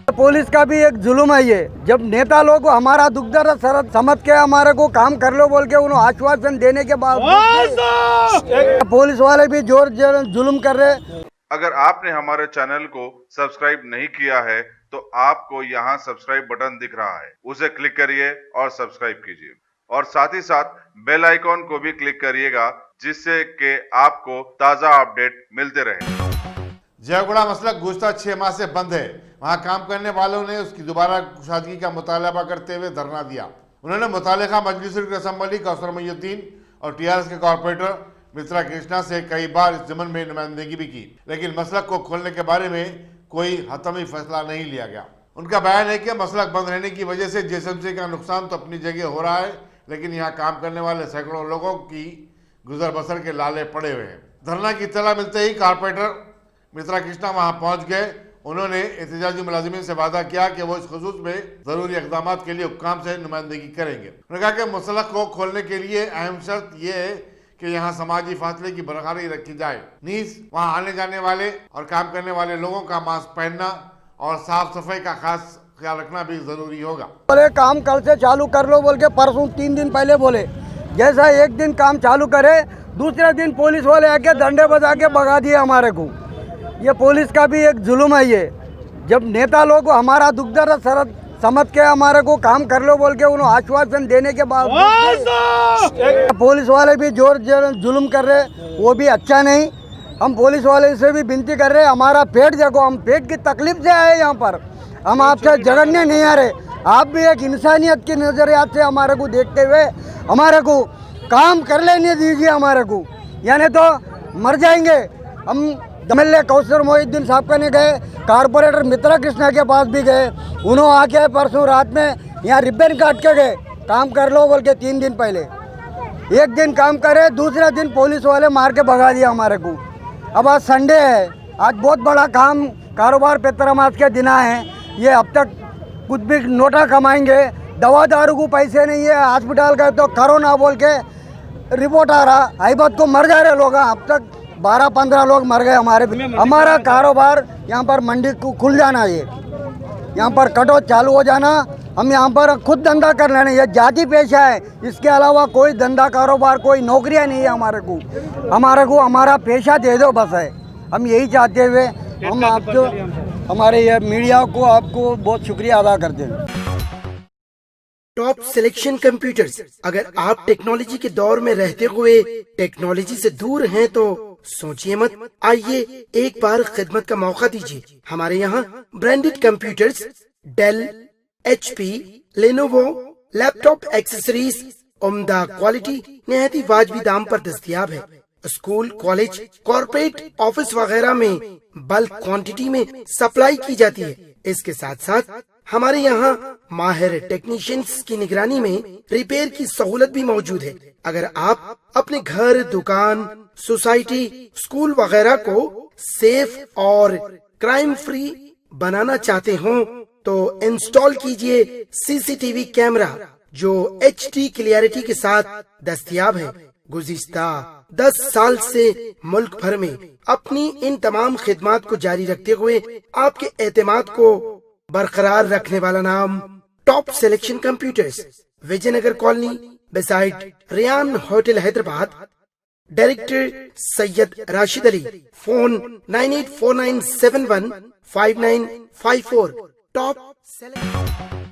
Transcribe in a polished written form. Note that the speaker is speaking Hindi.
पुलिस का भी एक जुल्म है ये। जब नेता लोग हमारा दुख दर्द सरद समझ के हमारे को काम कर लो बोल के उन्हें आश्वासन देने के बाद पुलिस वाले भी जोर जुल्म कर रहे। अगर आपने हमारे चैनल को सब्सक्राइब नहीं किया है तो आपको यहाँ सब्सक्राइब बटन दिख रहा है, उसे क्लिक करिए और सब्सक्राइब कीजिए और साथ ही साथ बेल आइकॉन को भी क्लिक करिएगा जिससे कि आपको ताज़ा अपडेट मिलते रहे। जयगुड़ा मसलक गुज़श्ता 6 माह से बंद है। वहां काम करने वालों ने उसकी दोबारा कुशादगी का मुतालबा करते हुए धरना दिया। उन्होंने मुतालिका मजलिसुल असम्बली कौसर मोइनुद्दीन और टीआरएस के कॉर्पोरेटर मित्रा कृष्णा से कई बार इस ज़मन में नुमाइंदगी भी की, लेकिन मसलक को खोलने के बारे में कोई हतमी फैसला नहीं लिया गया। उनका बयान है कि मसलक बंद रहने की वजह से जेएसएमसी का नुकसान तो अपनी जगह हो रहा है, लेकिन यहाँ काम करने वाले सैकड़ों लोगों की गुजर बसर के लाले पड़े हुए हैं। धरना की इत्तला मिलते ही कॉर्पोरेटर मित्रा कृष्णा वहां पहुंच गए। उन्होंने एहतजाजी मुलाजिमीन से वादा किया कि वो इस खुसूस में जरूरी इक़दाम के लिए हुक्काम से नुमाइंदगी करेंगे। उन्होंने कहा कि मसलक को खोलने के लिए अहम शर्त यह है कि यहाँ समाजी फासले की बरकरारी रखी जाए। नीज वहाँ आने जाने वाले और काम करने वाले लोगों का मास्क पहनना और साफ सफाई का खास ख्याल रखना भी जरूरी होगा। बोले काम कल से चालू कर लो बोल के परसों 3 दिन पहले बोले। जैसा एक दिन काम चालू करे दूसरे दिन पुलिस वाले आके डंडे बजा के भगा दिए हमारे को। ये पुलिस का भी एक जुल्म है ये। जब नेता लोग हमारा दुख दर्द सरद समझ के हमारे को काम कर लो बोल के उन्हें आश्वासन देने के बाद पुलिस वाले भी जोर जुल्म कर रहे, वो भी अच्छा नहीं। हम पुलिस वाले से भी विनती कर रहे, हमारा पेट देखो, हम पेट की तकलीफ से आए यहाँ पर, हम आपसे झगड़ने नहीं आ रहे। आप भी एक इंसानियत की नजरियात से हमारे को देखते हुए हमारे को काम कर लेने दीजिए हमारे को, यानी तो मर जाएंगे हम। एमएलए कौसर मोइनुद्दीन साहब कने गए, कारपोरेटर मित्रा कृष्णा के पास भी गए। उन्होंने आके परसों रात में यहाँ रिबन काट के गए, काम कर लो बोल के 3 दिन पहले। एक दिन काम करे दूसरा दिन पुलिस वाले मार के भगा दिया हमारे को। अब आज संडे है, आज बहुत बड़ा काम कारोबार पेतरमास के दिन हैं। ये अब तक कुछ भी नोटा कमाएंगे, दवा दारू को पैसे नहीं है, हॉस्पिटल गए तो कोरोना बोल के रिपोर्ट आ रहा, आईबत को मर जा रहे लोग। अब तक 12-15 लोग मर गए हमारा कारोबार यहाँ पर मंडी को खुल जाना, ये यहाँ पर कटो चालू हो जाना, हम यहाँ पर खुद धंधा कर लेना। ये जाति पेशा है, इसके अलावा कोई धंधा कारोबार कोई नौकरियाँ नहीं है हमारे को हमारा पेशा दे दो बस है। हम यही चाहते हुए हम आपको हमारे ये मीडिया को आपको बहुत शुक्रिया अदा करते हैं। Top selection computers. अगर आप टेक्नोलॉजी के दौर में रहते हुए टेक्नोलॉजी से दूर हैं तो सोचिए मत, आइए एक बार खिदमत का मौका दीजिए। हमारे यहाँ branded computers Dell, HP, Lenovo, laptop accessories उम्दा क्वालिटी निहायत ही वाजिबी दाम पर दस्तयाब है। स्कूल, कॉलेज, कॉर्पोरेट, ऑफिस वगैरह में बल्क क्वांटिटी में सप्लाई की जाती है। इसके साथ साथ हमारे यहाँ माहिर टेक्नीशियंस की निगरानी में रिपेयर की सहूलत भी मौजूद है। अगर आप अपने घर, दुकान, सोसाइटी, स्कूल वगैरह को सेफ और क्राइम फ्री बनाना चाहते हो तो इंस्टॉल कीजिए CCTV कैमरा जो HD क्लियरिटी के साथ दस्तयाब है। गुज़िश्ता 10 साल से मुल्क भर में अपनी इन तमाम खिदमात को जारी रखते हुए आपके एतमाद को बरकरार रखने वाला नाम top selection computers, Vijayanagar colony beside Riyan hotel Hyderabad. Director Syed Rashid Ali. Phone 9849715954। Top